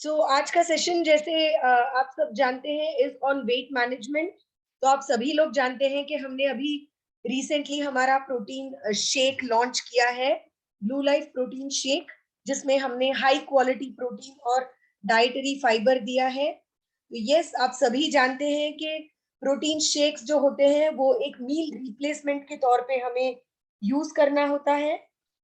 आज का सेशन जैसे आप सब जानते हैं इज ऑन वेट मैनेजमेंट। तो आप सभी लोग जानते हैं कि हमने अभी रिसेंटली हमारा प्रोटीन शेक लॉन्च किया है, ब्लू लाइफ प्रोटीन शेक, जिसमें हमने हाई क्वालिटी प्रोटीन और डाइटरी फाइबर दिया है। तो यस, आप सभी जानते हैं कि प्रोटीन शेक्स जो होते हैं वो एक मील रिप्लेसमेंट के तौर पे हमें यूज करना होता है।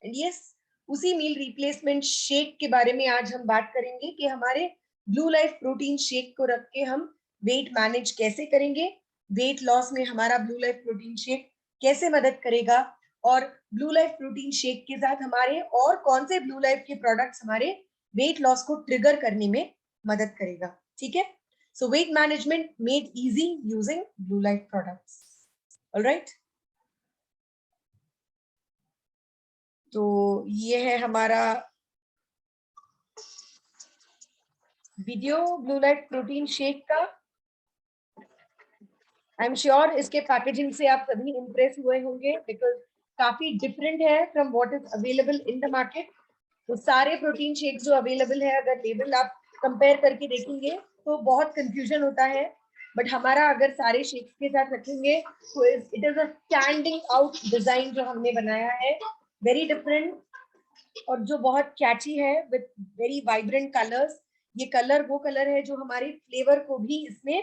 एंड यस, उसी मील रिप्लेसमेंट शेक के बारे में आज हम बात करेंगे कि हमारे ब्लू लाइफ प्रोटीन शेक को रख के हम वेट मैनेज कैसे करेंगे, वेट लॉस में हमारा ब्लू लाइफ प्रोटीन शेक कैसे मदद करेगा, और ब्लू लाइफ प्रोटीन शेक के साथ हमारे और कौन से ब्लू लाइफ के प्रोडक्ट्स हमारे वेट लॉस को ट्रिगर करने में मदद करेगा। ठीक है, so weight management made easy using Blue Life products. Alright, तो ये है हमारा video Blue Life protein shake का। आई एम श्योर इसके पैकेजिंग से आप सभी इंप्रेस हुए होंगे, बिकॉज काफी डिफरेंट है from what is available in the market. तो सारे प्रोटीन शेक्स जो अवेलेबल है, अगर लेबल आप कंपेयर करके देखेंगे तो बहुत कंफ्यूजन होता है, बट हमारा अगर सारे शेक्स के साथ रखेंगे तो it is a standing out design जो हमने बनाया है, वेरी डिफरेंट और जो बहुत कैची है विद वेरी वाइब्रेंट कलर्स। ये कलर वो कलर है जो हमारे फ्लेवर को भी इसमें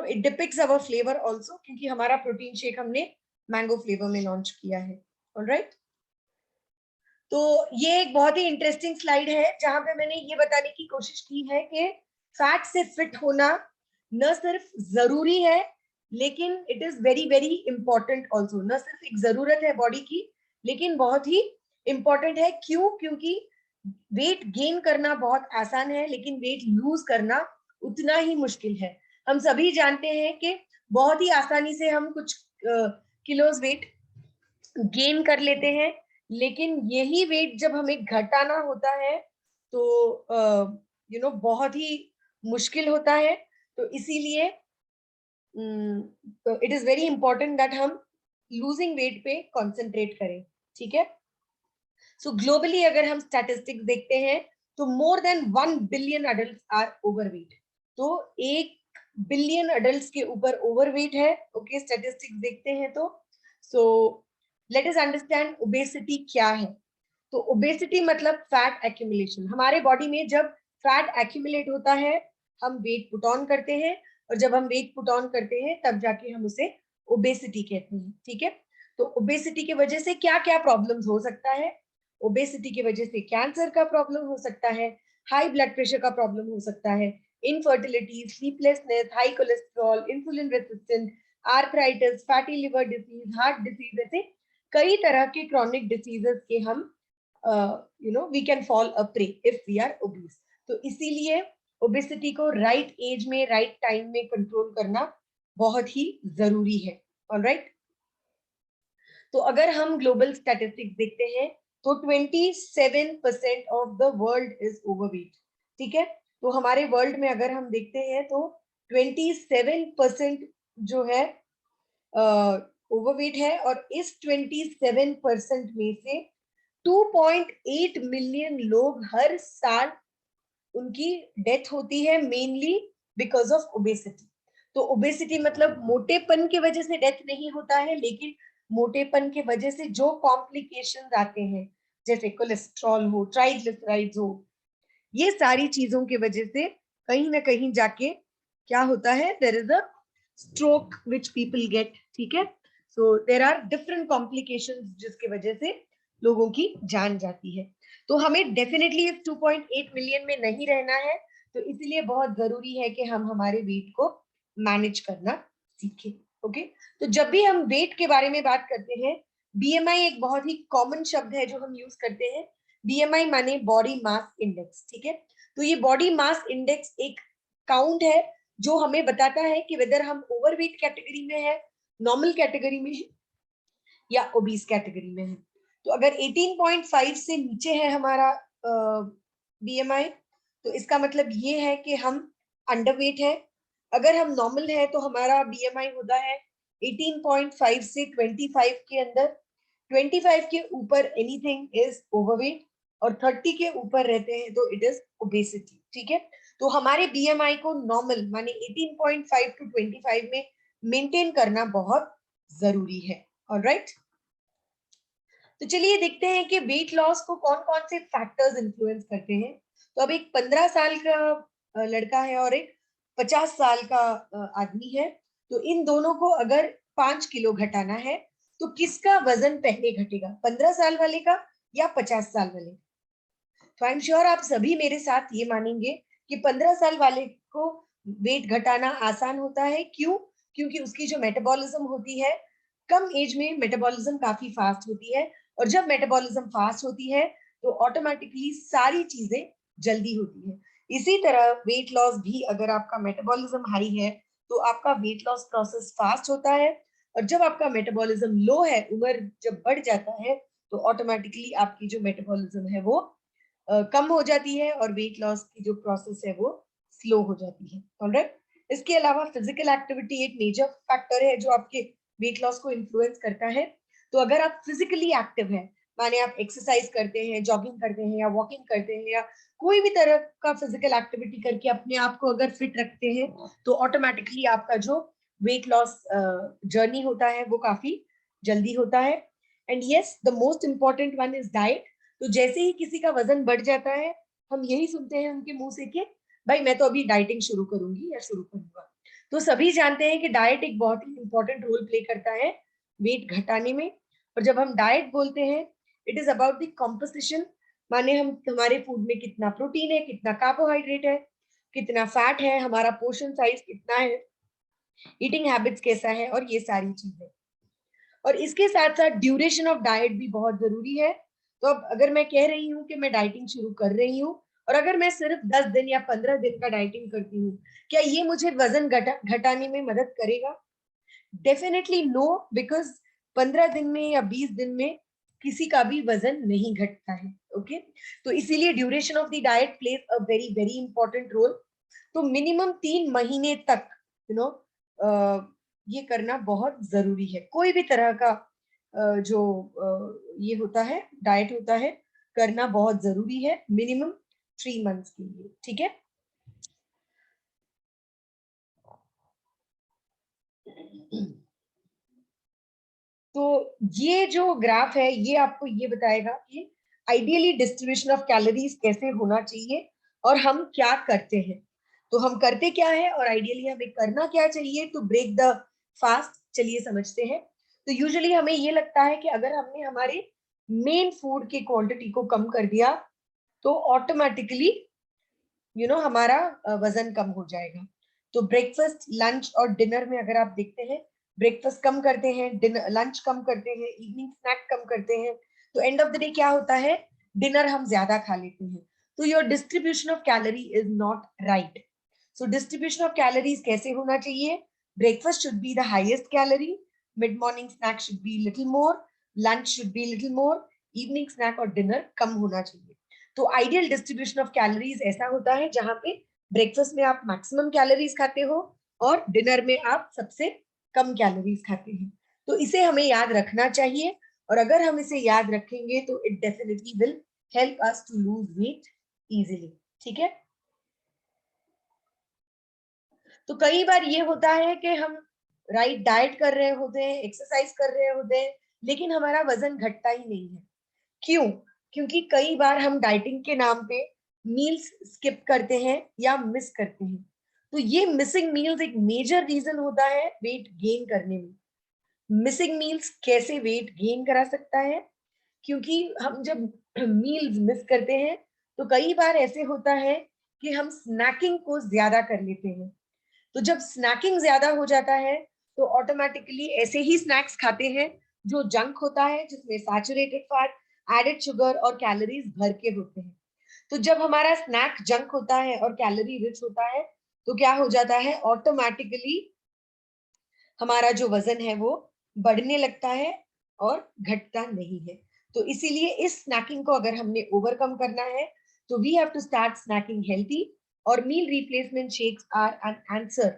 it depicts our flavour also, क्योंकि हमारा प्रोटीन शेक हमने मैंगो फ्लेवर में लॉन्च किया है। ऑलराइट, तो ये एक बहुत ही इंटरेस्टिंग स्लाइड है जहां पे मैंने ये बताने की कोशिश की है कि फैट से फिट होना न सिर्फ जरूरी है, लेकिन it is very very important also. न सिर्फ एक जरूरत है बॉडी की, लेकिन बहुत ही इंपॉर्टेंट है। क्यों? क्योंकि वेट गेन करना बहुत आसान है, लेकिन वेट लूज करना उतना ही मुश्किल है। हम सभी जानते हैं कि बहुत ही आसानी से हम कुछ किलोज वेट गेन कर लेते हैं, लेकिन यही वेट जब हमें घटाना होता है तो बहुत ही मुश्किल होता है। तो इसीलिए it is very important that हम लूजिंग वेट पे कंसंट्रेट करें। ठीक है, सो ग्लोबली अगर हम स्टैटिस्टिक्स देखते हैं तो more than 1 billion adult are overweight. तो 1 बिलियन अडल्ट के ऊपर ओवरवेट है। ओके, स्टैटिस्टिक्स देखते हैं तो so let us understand obesity क्या है। तो ओबेसिटी मतलब फैट एक्यूमुलेशन। हमारे बॉडी में जब फैट एक्यूमुलेट होता है हम वेट पुट ऑन करते हैं, और जब हम वेट पुट ऑन करते हैं तब जाके हम उसे ओबेसिटी कहते हैं। ठीक है, तो ओबेसिटी की वजह से क्या क्या प्रॉब्लम्स हो सकता है? ओबेसिटी की वजह से कैंसर का प्रॉब्लम हो सकता है, हाई ब्लड प्रेशर का प्रॉब्लम हो सकता है, infertility, sleeplessness, high cholesterol, insulin resistant, arthritis, fatty liver disease, heart disease, ऐसे कई तरह के क्रॉनिक डिसीजेस के हम we can fall a prey if we are obese. तो इसीलिए ओबेसिटी को राइट एज में राइट टाइम में कंट्रोल करना बहुत ही जरूरी है। ऑलराइट, तो अगर हम ग्लोबल स्टैटिस्टिक्स देखते हैं तो 27% of the world is overweight. ठीक है, तो हमारे वर्ल्ड में अगर हम देखते हैं तो 27% जो है ओवरवेट है, और इस 27% में से 2.8 मिलियन लोग हर साल उनकी डेथ होती है, मेनली बिकॉज ऑफ ओबेसिटी। तो ओबेसिटी मतलब मोटेपन की वजह से डेथ नहीं होता है, लेकिन मोटेपन की वजह से जो कॉम्प्लिकेशंस आते हैं, जैसे कोलेस्ट्रॉल हो, ट्राइग्लिसराइड्स हो, ये सारी चीजों की वजह से कहीं ना कहीं जाके क्या होता है, there is a stroke which people get. ठीक है, so there are different complications जिसकी वजह से लोगों की जान जाती है। तो हमें डेफिनेटली इस 2.8 मिलियन में नहीं रहना है, तो इसलिए बहुत जरूरी है कि हम हमारे वेट को मैनेज करना सीखें। ओके, तो जब भी हम वेट के बारे में बात करते हैं, बीएमआई एक बहुत ही कॉमन शब्द है जो हम यूज करते हैं। बीएमआई माने बॉडी मास इंडेक्स। ठीक है, तो ये बॉडी मास इंडेक्स एक काउंट है जो हमें बताता है कि वेदर हम ओवरवेट कैटेगरी में है, नॉर्मल कैटेगरी में है, या ओबीस कैटेगरी में है। तो अगर 18.5 से नीचे है हमारा बीएमआई, तो इसका मतलब ये है कि हम अंडरवेट है। अगर हम नॉर्मल है तो हमारा बीएमआई होता है 18.5 से 25 के अंदर। 25 के ऊपर एनीथिंग इज ओवरवेट, और 30 के ऊपर रहते हैं तो इट इज ओबेसिटी, ठीक है। तो हमारे बीएमआई को नॉर्मल माने 18.5 टू 25 में मेंटेन करना बहुत जरूरी है। ऑलराइट, तो चलिए देखते हैं कि वेट लॉस को कौन कौन से फैक्टर्स इन्फ्लुएंस करते हैं। तो अब एक 15 साल का लड़का है और एक 50 साल का आदमी है, तो इन दोनों को अगर 5 किलो घटाना है तो किसका वजन पहले घटेगा, 15 साल वाले का या 50 साल वाले? तो आई एम श्योर आप सभी मेरे साथ ये मानेंगे कि 15 साल वाले को वेट घटाना आसान होता है। क्यों? क्योंकि उसकी जो मेटाबॉलिज्म होती है, कम एज में मेटाबॉलिज्म काफी फास्ट होती है, और जब मेटाबॉलिज्म फास्ट होती है तो ऑटोमेटिकली सारी चीजें जल्दी होती है। इसी तरह वेट लॉस भी, अगर आपका मेटाबॉलिज्म हाई है तो आपका वेट लॉस प्रोसेस फास्ट होता है, और जब आपका मेटाबॉलिज्म लो है, उम्र जब बढ़ जाता है, तो ऑटोमेटिकली आपकी जो मेटाबॉलिज्म है वो कम हो जाती है और वेट लॉस की जो प्रोसेस है वो स्लो हो जाती है। ऑलराइट, इसके अलावा फिजिकल एक्टिविटी एक मेजर फैक्टर है जो आपके वेट लॉस को इन्फ्लुएंस करता है। तो अगर आप फिजिकली एक्टिव हैं, माने आप एक्सरसाइज करते हैं, जॉगिंग करते हैं या वॉकिंग करते हैं, या कोई भी तरह का फिजिकल एक्टिविटी करके अपने आप को अगर फिट रखते हैं, तो ऑटोमेटिकली आपका जो वेट लॉस जर्नी होता है वो काफी जल्दी होता है। And yes, the most important one is diet. तो जैसे ही किसी का वजन बढ़ जाता है, हम यही सुनते हैं उनके मुंह से कि भाई मैं तो अभी डाइटिंग शुरू करूंगी या शुरू करूंगा। तो सभी जानते हैं कि डाइट एक बहुत ही इंपॉर्टेंट रोल प्ले करता है वेट घटाने में। और जब हम डाइट बोलते हैं, it is about the composition, माने हम हमारे फूड में कितना प्रोटीन है, कितना कार्बोहाइड्रेट है, कितना फैट है, हमारा पोर्शन साइज कितना है, ईटिंग हैबिट्स कैसा है, और ये सारी चीजें। और इसके साथ साथ ड्यूरेशन ऑफ डाइट भी बहुत जरूरी है। तो अब अगर मैं कह रही हूँ कि मैं डाइटिंग शुरू कर रही हूँ, और अगर मैं सिर्फ 10 दिन या 15 दिन का डाइटिंग करती हूँ, क्या ये मुझे वजन घटाने में मदद करेगा? डेफिनेटली नो, बिकॉज 15 दिन में या 20 दिन में किसी का भी वजन नहीं घटता है। ओके, तो इसीलिए duration of the diet plays a very very important role. तो मिनिमम 3 महीने तक नो ये करना बहुत जरूरी है। कोई भी तरह का जो ये होता है डाइट होता है, करना बहुत जरूरी है मिनिमम 3 मंथ्स के लिए, ठीक है। तो ये जो ग्राफ है ये आपको ये बताएगा कि आइडियली डिस्ट्रीब्यूशन ऑफ कैलोरीज कैसे होना चाहिए और हम क्या करते हैं। तो हम करते क्या है और आइडियली हमें करना क्या चाहिए टू ब्रेक द फास्ट, चलिए समझते हैं। तो यूजुअली हमें ये लगता है कि अगर हमने हमारे मेन फूड की क्वांटिटी को कम कर दिया तो ऑटोमेटिकली हमारा वजन कम हो जाएगा। तो ब्रेकफास्ट, लंच और डिनर में अगर आप देखते हैं, ब्रेकफास्ट कम करते हैं, डिनर लंच कम करते हैं, इवनिंग स्नैक कम करते हैं, तो एंड ऑफ द डे क्या होता है, डिनर हम ज्यादा खा लेते हैं। तो your distribution of calorie is not right. So distribution of calories कैसे होना चाहिए? Breakfast should be the highest calorie, mid morning snack should be little more, lunch should be little more, evening snack और dinner कम होना चाहिए। तो ideal distribution of calories ऐसा होता है जहां पे ब्रेकफास्ट में आप मैक्सिमम कैलोरीज खाते हो और डिनर में आप सबसे कम कैलोरीज खाते हैं। तो इसे हमें याद रखना चाहिए, और अगर हम इसे याद रखेंगे तो it definitely will help us to lose weight easily, ठीक है। तो कई बार ये होता है कि हम राइट डाइट कर रहे होते हैं, एक्सरसाइज कर रहे होते हैं, लेकिन हमारा वजन घटता ही नहीं है। क्यों? क्योंकि कई बार हम डाइटिंग के नाम पे मील्स स्किप करते हैं या मिस करते हैं। तो ये मिसिंग मील्स एक मेजर रीजन होता है वेट गेन करने में। मिसिंग मील्स कैसे वेट गेन करा सकता है? क्योंकि हम जब मील्स मिस करते हैं तो कई बार ऐसे होता है कि हम स्नैकिंग को ज्यादा कर लेते हैं। तो जब स्नैकिंग ज्यादा हो जाता है तो ऑटोमेटिकली ऐसे ही स्नैक्स खाते हैं जो जंक होता है, जिसमें सैचुरेटेड फैट, एडेड शुगर और कैलोरीज भर के होते हैं। तो जब हमारा स्नैक जंक होता है और कैलोरी रिच होता है, तो क्या हो जाता है, ऑटोमेटिकली हमारा जो वजन है वो बढ़ने लगता है और घटता नहीं है। तो इसीलिए इस स्नैकिंग को अगर हमने ओवरकम करना है तो we have to start snacking healthy, और meal replacement shakes are an answer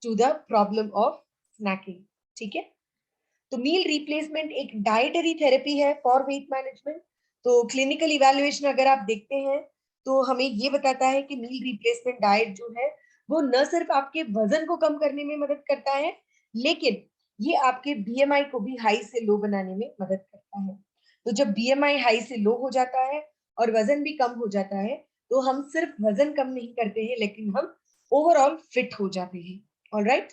to the problem of snacking, ठीक है। तो मील रिप्लेसमेंट एक डाइटरी थेरेपी है फॉर वेट मैनेजमेंट। तो क्लिनिकल इवैल्यूएशन अगर आप देखते हैं तो हमें ये बताता है कि मील रिप्लेसमेंट डाइट जो है वो न सिर्फ आपके वजन को कम करने में मदद करता है, लेकिन ये आपके बीएमआई को भी हाई से लो बनाने में मदद करता है। तो जब बीएमआई हाई से लो हो जाता है और वजन भी कम हो जाता है, तो हम सिर्फ वजन कम नहीं करते हैं, लेकिन हम ओवरऑल फिट हो जाते हैं। ऑलराइट,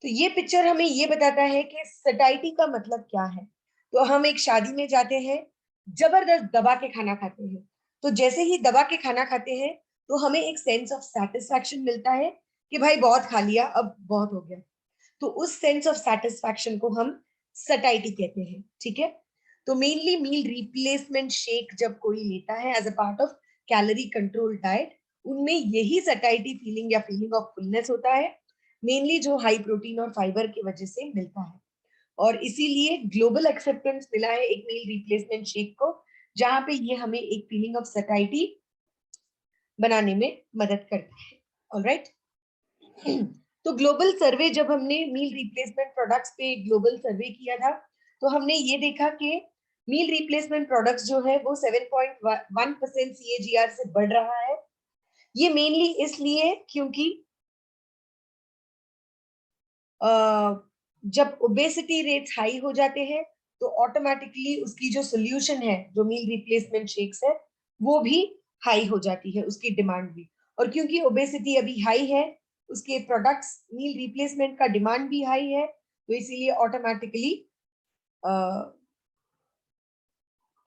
तो ये पिक्चर हमें ये बताता है कि सटाइटी का मतलब क्या है। तो हम एक शादी में जाते हैं, जबरदस्त दबा के खाना खाते हैं। तो जैसे ही दबा के खाना खाते हैं तो हमें एक सेंस ऑफ सेटिस्फैक्शन मिलता है कि भाई बहुत खा लिया, अब बहुत हो गया। तो उस सेंस ऑफ सेटिस्फैक्शन को हम सटाइटी कहते हैं। ठीक है, तो मेनली मील रिप्लेसमेंट शेक जब कोई लेता है as a part of calorie control diet, उनमें यही सटाइटी फीलिंग या फीलिंग ऑफ फुलनेस होता है, मेनली जो हाई प्रोटीन और फाइबर की वजह से मिलता है। और इसीलिए ग्लोबल एक्सेप्टेंस मिला है एक मील रिप्लेसमेंट शेक को, जहां पे ये हमें एक फीलिंग ऑफ सटाइटी बनाने में मदद करता है। ऑलराइट, तो ग्लोबल सर्वे जब हमने मील रिप्लेसमेंट प्रोडक्ट्स पे ग्लोबल सर्वे किया था, तो हमने ये देखा कि मील रिप्लेसमेंट प्रोडक्ट्स जो है वो 7.1% सीएजीआर से बढ़ रहा है। ये मेनली इसलिए क्योंकि जब ओबेसिटी रेट्स हाई हो जाते हैं तो ऑटोमेटिकली उसकी जो सोल्यूशन है, जो मील रिप्लेसमेंट शेक्स है, वो भी हाई हो जाती है, उसकी डिमांड भी। और क्योंकि ओबेसिटी अभी हाई है, उसके प्रोडक्ट्स मील रिप्लेसमेंट का डिमांड भी हाई है, तो इसीलिए ऑटोमेटिकली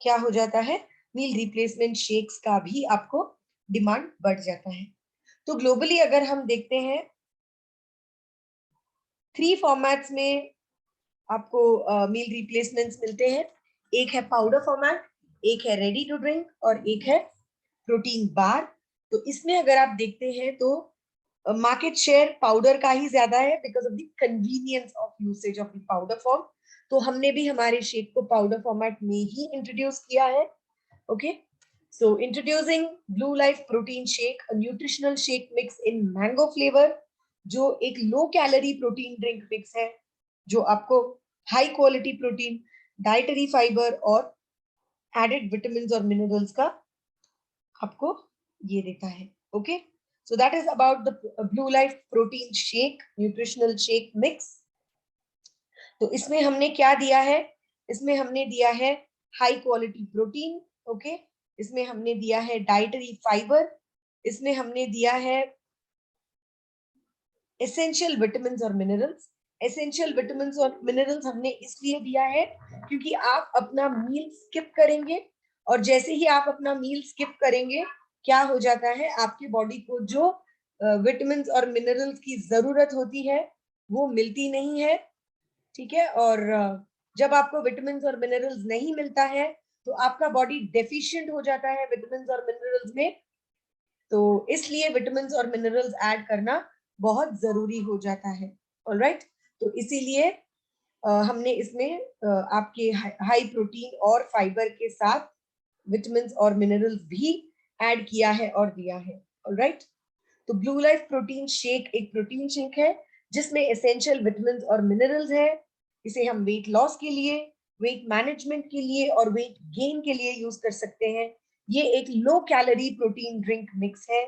क्या हो जाता है, मील रिप्लेसमेंट शेक्स का भी आपको डिमांड बढ़ जाता है। तो ग्लोबली अगर हम देखते हैं, 3 फॉर्मेट्स में आपको मील रिप्लेसमेंट्स मिलते हैं। एक है पाउडर फॉर्मेट, एक है रेडी टू ड्रिंक और एक है प्रोटीन बार। तो इसमें अगर आप देखते हैं तो मार्केट शेयर पाउडर का ही ज्यादा है because of the convenience of usage of the powder form. तो हमने भी हमारे शेक को पाउडर फॉर्मेट में ही इंट्रोड्यूस किया है। Okay, so introducing blue Life protein shake, a nutritional shake mix in mango flavour, जो एक low calorie protein drink mix है, जो आपको high quality protein, dietary fibre और एडेड विटामिन और मिनरल्स का आपको ये देता है। Okay, so that is about the blue Life protein shake, nutritional shake mix. तो इसमें हमने क्या दिया है, इसमें हमने दिया है हाई क्वालिटी प्रोटीन। ओके, इसमें हमने दिया है डाइटरी फाइबर, इसमें हमने दिया है एसेंशियल विटामिन और मिनरल्स। एसेंशियल विटामिन और मिनरल्स हमने इसलिए दिया है क्योंकि आप अपना मील स्किप करेंगे, और जैसे ही आप अपना मील स्किप करेंगे, क्या हो जाता है, आपकी बॉडी को जो विटामिन और मिनरल्स की जरूरत होती है वो मिलती नहीं है। ठीक है, और जब आपको विटामिन और मिनरल्स नहीं मिलता है तो आपका बॉडी डेफिशिएंट हो जाता है विटामिन और मिनरल्स में। तो इसलिए विटामिन और मिनरल्स ऐड करना बहुत जरूरी हो जाता है। ऑलराइट, तो इसीलिए हमने इसमें आपके हाई प्रोटीन और फाइबर के साथ विटामिन और मिनरल्स भी ऐड किया है और दिया है। ऑलराइट, तो ब्लू लाइफ प्रोटीन शेक एक प्रोटीन शेक है जिसमें एसेंशियल विटामिन और मिनरल्स है। इसे हम वेट लॉस के लिए, वेट मैनेजमेंट के लिए और वेट गेन के लिए यूज कर सकते हैं। ये एक low calorie protein drink mix है।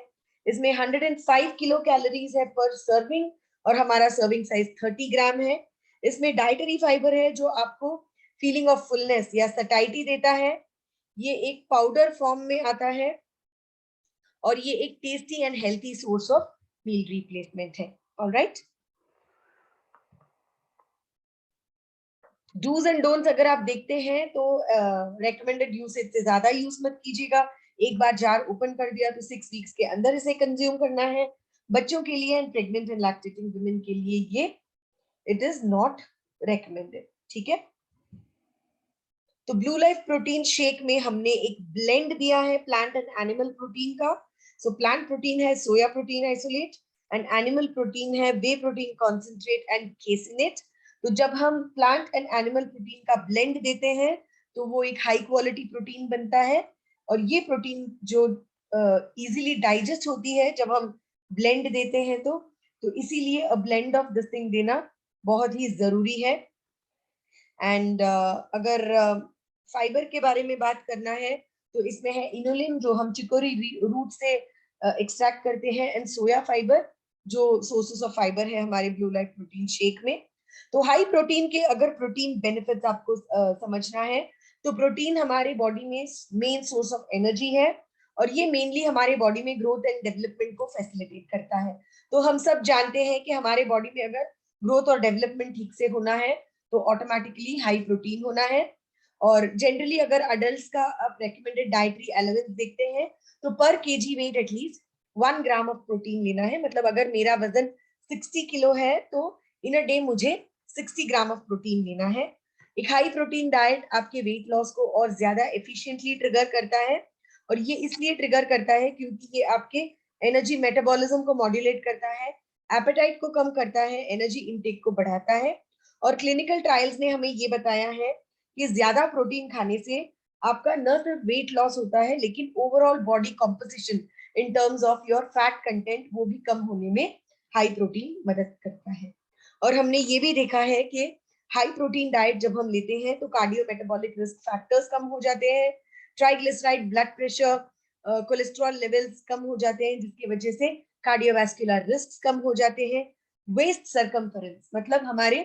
इसमें 105 किलो कैलोरीज है पर सर्विंग, और हमारा सर्विंग साइज 30 ग्राम है। इसमें डाइटरी फाइबर है जो आपको फीलिंग ऑफ फुलनेस या सटाइटी देता है। ये एक पाउडर फॉर्म में आता है और ये एक tasty and healthy source of meal replacement है। ऑलराइट, डूज एंड डोंट्स अगर आप देखते हैं तो रेकमेंडेड यूसेज से ज्यादा यूज मत कीजिएगा। एक बार जार ओपन कर दिया तो 6 वीक्स के अंदर इसे कंज्यूम करना है। बच्चों के लिए and pregnant and lactating women के लिए ये इट इज नॉट रेकमेंडेड। ठीक है, तो ब्लू लाइफ प्रोटीन शेक में हमने एक ब्लेंड दिया है प्लांट एंड एनिमल प्रोटीन का। सो प्लांट प्रोटीन है soya protein isolate, and animal protein है वे प्रोटीन कॉन्सेंट्रेट एंड केसिनेट। तो जब हम प्लांट एंड एनिमल प्रोटीन का ब्लेंड देते हैं तो वो एक हाई क्वालिटी प्रोटीन बनता है, और ये प्रोटीन जो इजीली डाइजेस्ट होती है जब हम ब्लेंड देते हैं तो इसीलिए a blend of this thing देना बहुत ही जरूरी है। एंड अगर फाइबर के बारे में बात करना है तो इसमें है इनुलिन जो हम चिकोरी रूट से एक्सट्रैक्ट करते हैं, एंड सोया फाइबर जो सोर्सेस ऑफ फाइबर है हमारे ब्लू लाइफ प्रोटीन शेक में। तो हाई प्रोटीन के अगर प्रोटीन बेनिफिट्स आपको समझना है तो प्रोटीन हमारे बॉडी में मेन सोर्स ऑफ एनर्जी है, और ये मेनली हमारे बॉडी में ग्रोथ एंड डेवलपमेंट को फैसिलिटेट करता है। तो हम सब जानते हैं कि हमारे बॉडी में अगर ग्रोथ और डेवलपमेंट ठीक से होना है तो ऑटोमेटिकली हाई प्रोटीन होना है। और जनरली अगर अडल्ट का आप रेकमेंडेड डाइटरी अलाउंस देखते हैं तो पर KG weight at least 1 gram of protein लेना है। मतलब अगर मेरा वजन 60 किलो है तो इन अ डे मुझे 60 ग्राम ऑफ प्रोटीन लेना है। एक हाई प्रोटीन डाइट आपके वेट लॉस को और ज्यादा एफिशिएंटली ट्रिगर करता है, और ये इसलिए ट्रिगर करता है क्योंकि ये आपके एनर्जी मेटाबॉलिज्म को मॉड्यूलेट करता है, एपेटाइट को कम करता है, एनर्जी इनटेक को बढ़ाता है। और क्लिनिकल ट्रायल्स ने हमें ये बताया है कि ज्यादा प्रोटीन खाने से आपका न सिर्फ वेट लॉस होता है लेकिन overall body composition in terms of your fat content वो भी कम होने में हाई प्रोटीन मदद करता है। और हमने ये भी देखा है कि हाई प्रोटीन डाइट जब हम लेते हैं तो कार्डियो मेटाबॉलिक रिस्क फैक्टर्स कम हो जाते हैं, triglyceride, blood pressure, cholesterol levels कम हो जाते हैं, जिसकी वजह से कार्डियोवास्कुलर रिस्क कम हो जाते हैं। वेस्ट सरकमफेरेंस मतलब हमारे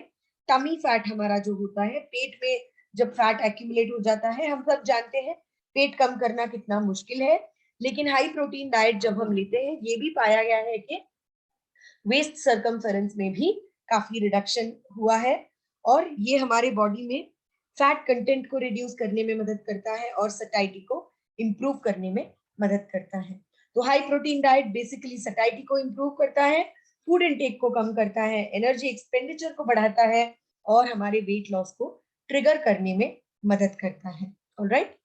टमी फैट हमारा जो होता है पेट में जब फैट एक्यूमुलेट हो जाता है, हम सब जानते हैं पेट कम करना कितना मुश्किल है, लेकिन हाई प्रोटीन डाइट जब हम लेते हैं ये भी पाया गया है कि वेस्ट सरकमफेरेंस में भी काफी रिडक्शन हुआ है, और ये हमारे बॉडी में फैट कंटेंट को रिड्यूस करने में मदद करता है और सटाइटी को इम्प्रूव करने में मदद करता है। तो high protein diet basically satiety को इम्प्रूव करता है, फूड इनटेक को कम करता है, एनर्जी एक्सपेंडिचर को बढ़ाता है और हमारे वेट लॉस को ट्रिगर करने में मदद करता है। ऑलराइट,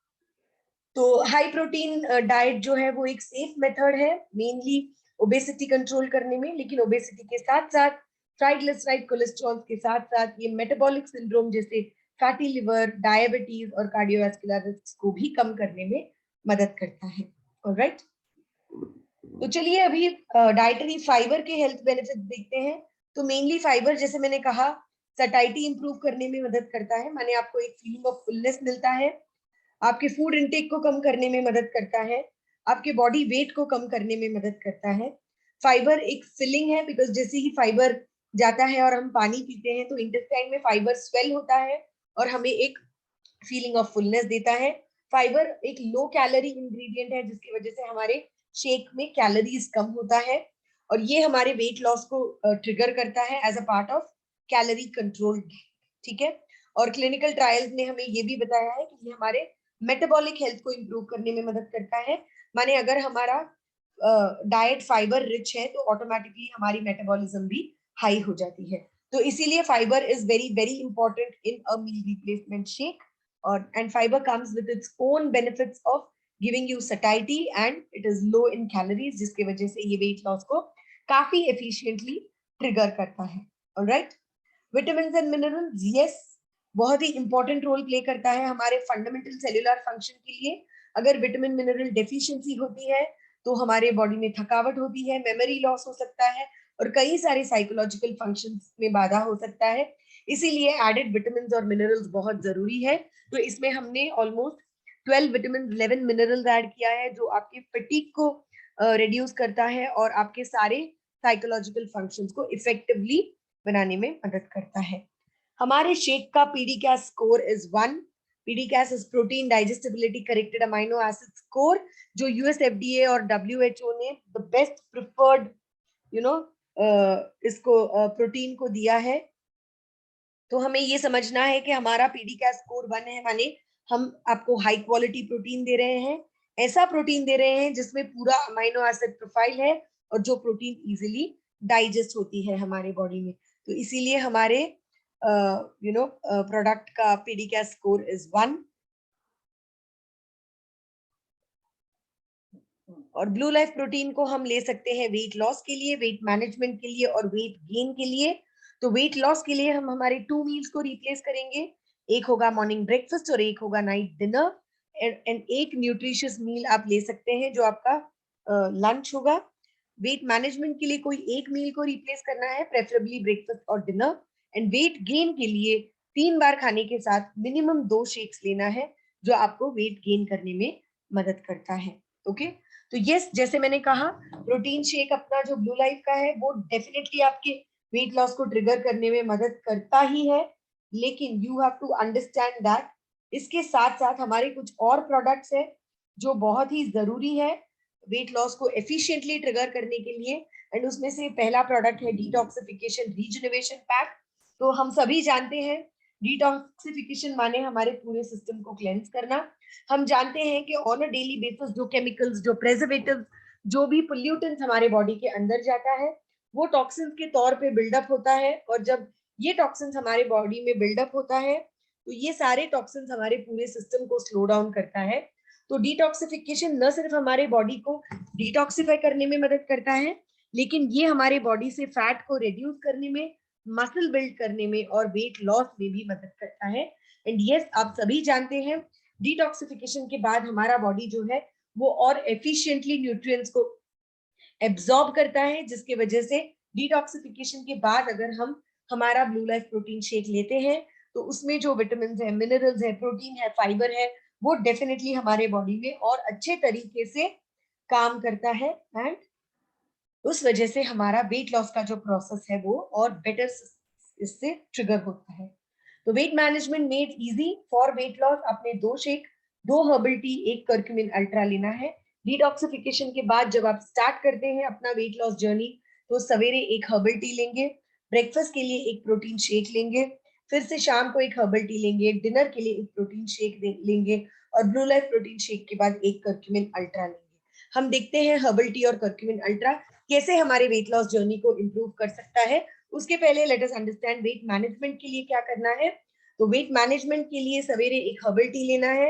तो हाई प्रोटीन डाइट जो है वो एक सेफ मेथड है मेनली ओबेसिटी कंट्रोल करने में, लेकिन ओबेसिटी के साथ साथ ट्राइग्लिसराइड, कोलेस्ट्रॉल के साथ साथ ये मेटाबॉलिक सिंड्रोम जैसे फैटी लिवर, डायबिटीज और कार्डियोवास्कुलर रिस्क को भी कम करने में मदद करता है। ऑलराइट, तो चलिए अभी डाइटरी फाइबर के हेल्थ बेनिफिट देखते हैं। तो मेनली फाइबर जैसे मैंने कहा सटाइटी इंप्रूव करने में मदद करता है, माने आपको एक फीलिंग ऑफ फुलनेस मिलता है, आपके फूड इनटेक को कम करने में मदद करता है, आपके बॉडी वेट को कम करने में मदद करता है। फाइबर एक फिलिंग है बिकॉज जैसे ही फाइबर जाता है और हम पानी पीते हैं तो इंटेस्टाइन में फाइबर स्वेल होता है और हमें एक फीलिंग ऑफ फुलनेस देता है। फाइबर एक लो कैलोरी इंग्रेडिएंट है जिसकी वजह से हमारे शेक में कैलोरीज कम होता है, और ये हमारे वेट लॉस को ट्रिगर करता है as a part of calorie control. ठीक है, और क्लिनिकल ट्रायल्स ने हमें ये भी बताया है कि ये हमारे मेटाबॉलिक हेल्थ को इम्प्रूव करने में मदद करता है। माने अगर हमारा डाइट फाइबर रिच है तो ऑटोमेटिकली हमारी मेटाबॉलिज्म भी हाई हो जाती है। तो इसीलिए fibre is very very important in a meal replacement shake, और and fibre comes with its own benefits of giving you satiety and it is low in calories, जिसकी वजह से ये वेट लॉस को काफी एफिशिएंटली ट्रिगर करता है। Alright, vitamin and minerals, yes, बहुत ही इंपॉर्टेंट रोल प्ले करता है हमारे फंडामेंटल सेल्यूलर फंक्शन के लिए। अगर विटामिन मिनरल डेफिशिएंसी होती है तो हमारे बॉडी में थकावट होती है, मेमोरी लॉस हो सकता है और कई सारे साइकोलॉजिकल फंक्शंस में बाधा हो सकता है। इसीलिए एडेड विटामिन और मिनरल्स बहुत जरूरी है। तो इसमें हमने ऑलमोस्ट 12 विटामिन 11 मिनरल्स ऐड किया है जो आपके फटीग को रिड्यूस करता है और आपके सारे साइकोलॉजिकल फंक्शंस को इफेक्टिवली बनाने में मदद करता है। हमारे शेक का PDCAAS score is 1। PDCAAS is protein digestibility corrected amino acid score, जो यूएसएफडीए और डब्ल्यूएचओ ने द बेस्ट प्रिफर्ड इसको प्रोटीन को दिया है। तो हमें ये समझना है कि हमारा पीडीकैस स्कोर 1 है, माने हम आपको हाई क्वालिटी प्रोटीन दे रहे हैं, ऐसा प्रोटीन दे रहे हैं जिसमें पूरा अमाइनो एसिड प्रोफाइल है और जो प्रोटीन इजीली डाइजेस्ट होती है हमारे बॉडी में। तो इसीलिए हमारे प्रोडक्ट का पीडीकैस स्कोर इज 1। और ब्लू लाइफ प्रोटीन को हम ले सकते हैं वेट लॉस के लिए, वेट मैनेजमेंट के लिए और वेट गेन के लिए। तो वेट लॉस के लिए हम हमारे 2 मील्स को रिप्लेस करेंगे, एक होगा मॉर्निंग ब्रेकफास्ट और एक होगा नाइट डिनर, एंड एक न्यूट्रिशियस मील आप ले सकते हैं जो आपका लंच होगा। वेट मैनेजमेंट के लिए कोई एक मील को रिप्लेस करना है, प्रेफरेबली ब्रेकफास्ट और डिनर। एंड वेट गेन के लिए 3 बार खाने के साथ मिनिमम 2 शेक्स लेना है, जो आपको वेट गेन करने में मदद करता है। ओके, तो यस, जैसे मैंने कहा प्रोटीन शेक अपना जो ब्लू लाइफ का है वो डेफिनेटली आपके वेट लॉस को ट्रिगर करने में मदद करता ही है, लेकिन you have to understand that इसके साथ साथ हमारे कुछ और प्रोडक्ट्स है जो बहुत ही जरूरी है वेट लॉस को एफिशिएंटली ट्रिगर करने के लिए। एंड उसमें से पहला प्रोडक्ट है डिटॉक्सिफिकेशन रीजुवेनेशन पैक। तो हम सभी जानते हैं डिटॉक्सिफिकेशन माने हमारे पूरे सिस्टम को क्लेंस करना। हम जानते हैं कि ऑन अ डेली बेसिस जो केमिकल्स, जो प्रेजर्वेटिव्स, जो भी पोल्यूटेंट्स हमारे बॉडी के अंदर जाता है वो टॉक्सिन्स के तौर पे बिल्डअप होता है, और जब ये टॉक्सिन्स हमारे बॉडी में बिल्डअप होता है तो ये सारे टॉक्सिन्स हमारे पूरे सिस्टम को स्लो डाउन करता है। तो डिटॉक्सिफिकेशन न सिर्फ हमारे बॉडी को डिटॉक्सिफाई करने में मदद करता है, लेकिन ये हमारे बॉडी से फैट को रिड्यूस करने में, मसल बिल्ड करने में और वेट लॉस में भी मदद करता है। एंड यस, आप सभी जानते हैं डिटॉक्सिफिकेशन के बाद हमारा बॉडी जो है वो और एफिशिएंटली न्यूट्रिएंट्स को एब्जॉर्ब करता है, जिसके वजह से डिटॉक्सिफिकेशन के बाद अगर हम हमारा ब्लू लाइफ प्रोटीन शेक लेते हैं तो उसमें जो विटामिन है, मिनरल्स है, प्रोटीन है, फाइबर है, वो डेफिनेटली हमारे बॉडी में और अच्छे तरीके से काम करता है। एंड उस वजह से हमारा वेट लॉस का जो प्रोसेस है वो और बेटर इससे ट्रिगर होता है। तो wait management made easy for weight loss. आपने 2 shake, 2 herbal tea, 1 curcumin ultra लेना है। डिटॉक्सिफिकेशन के बाद जब आप स्टार्ट करते हैं अपना वेट लॉस जर्नी तो सवेरे 1 हर्बल टी लेंगे, ब्रेकफास्ट के लिए 1 प्रोटीन शेक लेंगे, फिर से शाम को 1 हर्बल टी लेंगे, डिनर के लिए 1 प्रोटीन शेक लेंगे और ब्लू लाइफ प्रोटीन शेक के बाद 1 कर्क्यूमिन अल्ट्रा लेंगे। हम देखते हैं हर्बल टी और कर्क्यूमिन अल्ट्रा कैसे हमारे वेट लॉस जर्नी को इंप्रूव कर सकता है। उसके पहले let us understand weight management के लिए क्या करना है। तो वेट मैनेजमेंट के लिए सवेरे 1 हर्बल टी लेना है,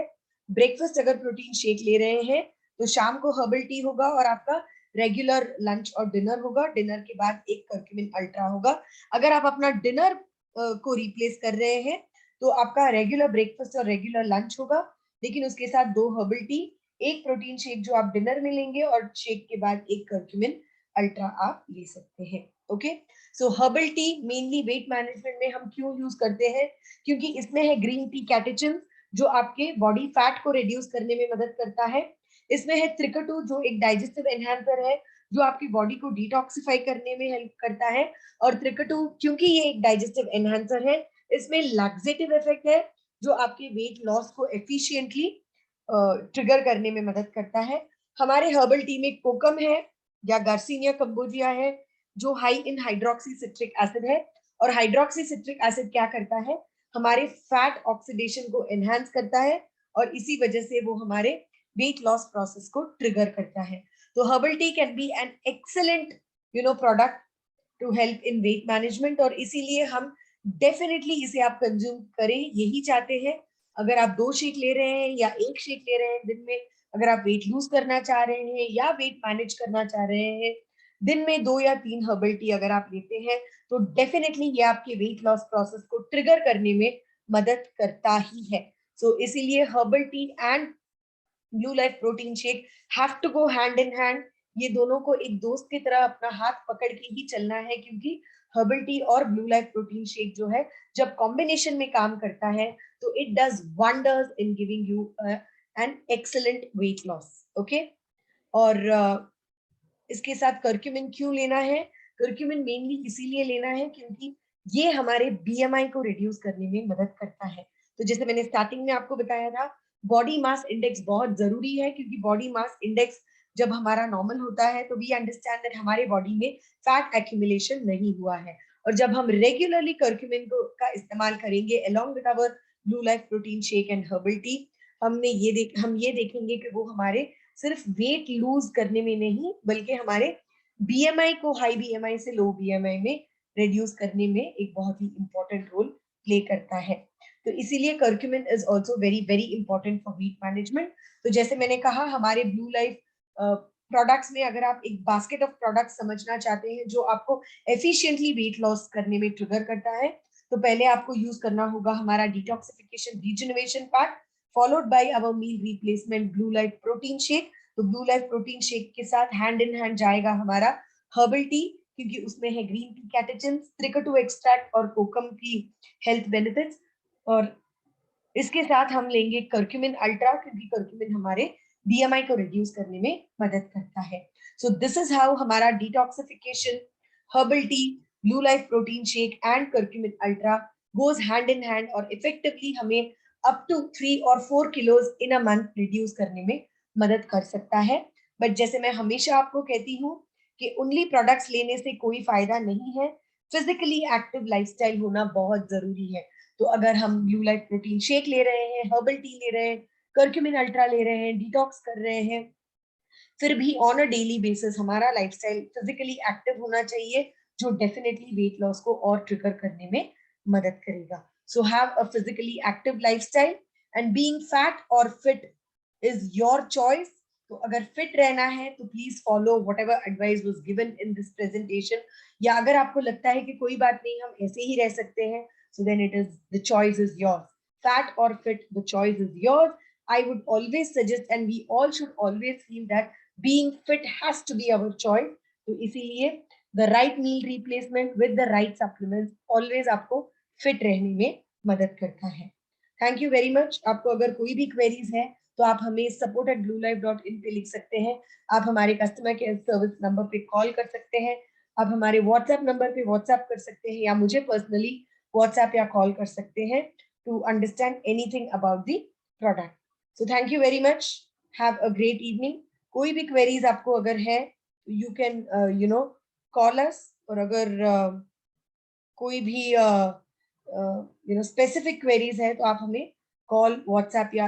ब्रेकफास्ट अगर प्रोटीन शेक ले रहे हैं तो शाम को हर्बल टी होगा और आपका रेगुलर लंच और डिनर होगा। डिनर के बाद 1 कर्क्यूमिन अल्ट्रा होगा। अगर आप अपना डिनर को रिप्लेस कर रहे हैं तो आपका रेगुलर ब्रेकफास्ट और रेगुलर लंच होगा, लेकिन उसके साथ 2 हर्बल टी, 1 प्रोटीन शेक जो आप डिनर में लेंगे और शेक के बाद 1 कर्क्यूमिन अल्ट्रा आप ले सकते हैं। Okay, so herbal tea mainly weight management में हम क्यों यूज करते हैं, क्योंकि इसमें है ग्रीन टी कैटेचिन जो आपके बॉडी फैट को रिड्यूस करने में मदद करता है। इसमें है त्रिकटू जो एक डाइजेस्टिव एनहांसर है जो आपकी बॉडी को डिटॉक्सिफाई करने में हेल्प करता है। और त्रिकटू क्योंकि ये एक डाइजेस्टिव एनहांसर है, इसमें लैक्सेटिव इफेक्ट है जो आपके वेट लॉस को एफिशिएंटली ट्रिगर करने में मदद करता है। हमारे हर्बल टी में कोकम है या गार्सिनिया कंबोजिया है जो high in hydroxy citric acid है। और हाइड्रोक्सी सिट्रिक एसिड क्या करता है, हमारे फैट ऑक्सीडेशन को एनहांस करता है और इसी वजह से वो हमारे वेट लॉस प्रोसेस को ट्रिगर करता है। तो herbal tea can be an excellent product to help in weight management, और इसीलिए हम डेफिनेटली इसे आप कंज्यूम करें, यही चाहते हैं। अगर आप 2 शेक ले रहे हैं या 1 शेक ले रहे हैं दिन में, अगर आप वेट लूज करना चाह रहे हैं या वेट मैनेज करना चाह रहे हैं, दिन में 2 या 3 हर्बल टी अगर आप लेते हैं तो डेफिनेटली ये आपके वेट लॉस प्रोसेस को ट्रिगर करने में मदद करता ही है। सो इसीलिए herbal tea and Blue Life protein shake have to go hand in hand. ये दोनों को एक दोस्त की तरह अपना हाथ पकड़ के ही चलना है, क्योंकि हर्बल टी और ब्लू लाइफ प्रोटीन शेक जो है जब कॉम्बिनेशन में काम करता है तो it does wonders in giving you an excellent weight loss. Okay, और इसके साथ कर्क्यूमिन क्यों लेना है, कर्क्यूमिन मेनली इसीलिए लेना है क्योंकि ये हमारे बीएमआई को रिड्यूस करने में मदद करता है। तो जैसे मैंने स्टार्टिंग में आपको बताया था बॉडी मास इंडेक्स बहुत जरूरी है, क्योंकि बॉडी मास इंडेक्स जब हमारा नॉर्मल होता है तो वी अंडरस्टैंड दैट हमारे बॉडी में फैट एक्यूमुलेशन नहीं हुआ है। और जब हम रेगुलरली कर्क्यूमिन का इस्तेमाल करेंगे along with our Blue Life protein shake and herbal tea, हम ये देखेंगे कि वो हमारे सिर्फ वेट लूज करने में नहीं बल्कि हमारे बीएमआई को हाई बीएमआई से लो बीएमआई में रिड्यूस करने में एक बहुत ही इंपॉर्टेंट रोल प्ले करता है। तो इसीलिए curcumin is also very very important for weight management. तो जैसे मैंने कहा हमारे ब्लू लाइफ प्रोडक्ट्स में अगर आप एक बास्केट ऑफ प्रोडक्ट्स समझना चाहते हैं जो आपको एफिशिएंटली वेट लॉस करने में ट्रिगर करता है, तो पहले आपको यूज करना होगा हमारा detoxification regeneration part followed by our meal replacement Blue Life protein shake. तो ब्लू लाइफ प्रोटीन शेक के साथ हैंड इन हैंड जाएगा हमारा हर्बल टी, क्योंकि उसमें है ग्रीन टी कैटेचिन, त्रिकटू एक्सट्रैक्ट और कोकम की हेल्थ बेनिफिट्स। और इसके साथ हम लेंगे कर्क्यूमिन अल्ट्रा, क्योंकि कर्क्यूमिन हमारे बीएमआई को रिड्यूस करने में मदद करता है. सो दिस इज हाउ हमारा detoxification, herbal tea, blue Life protein shake and curcumin ultra goes hand in hand और इफेक्टिवली हमें अप टू 3 और 4 kilos in a month reduce करने में मदद कर सकता है. बट जैसे मैं हमेशा आपको कहती हूँ कि ओनली प्रोडक्ट्स लेने से कोई फायदा नहीं है, फिजिकली एक्टिव लाइफस्टाइल होना बहुत जरूरी है. तो अगर हम ब्लू लाइफ प्रोटीन शेक ले रहे हैं, हर्बल टी ले रहे हैं, कर्क्यूमिन अल्ट्रा ले रहे हैं, डिटॉक्स कर रहे हैं, फिर भी ऑन अ डेली बेसिस हमारा लाइफस्टाइल फिजिकली एक्टिव होना चाहिए, जो डेफिनेटली वेट लॉस को और ट्रिगर करने में मदद करेगा. So have a physically active lifestyle and being fat और फिट इज योर चॉइस. तो अगर फिट रहना है तो please follow what ever advice was given in this presentation. या अगर आपको लगता है कि कोई बात नहीं, हम ऐसे ही रह सकते हैं, so then it is the choice is yours. Fat or fit, the choice is yours. I would always suggest, and we all should always feel that being fit has to be our choice. तो इसीलिए the right meal replacement with the right supplements always आपको fit रहने में मदद करता है. Thank you very much. आपको अगर कोई भी queries है तो आप हमें support@bluelife.in पे लिख सकते हैं. आप हमारे कस्टमर केयर सर्विस नंबर पे कॉल कर सकते हैं. आप हमारे व्हाट्सएप नंबर पे व्हाट्सएप कर सकते हैं, या मुझे पर्सनली WhatsApp या कॉल कर सकते हैं to understand anything about the product. So thank you very much. Have a great evening. कोई भी queries आपको अगर है, you can call us. और अगर कोई भी specific queries है तो आप हमें कॉल, WhatsApp या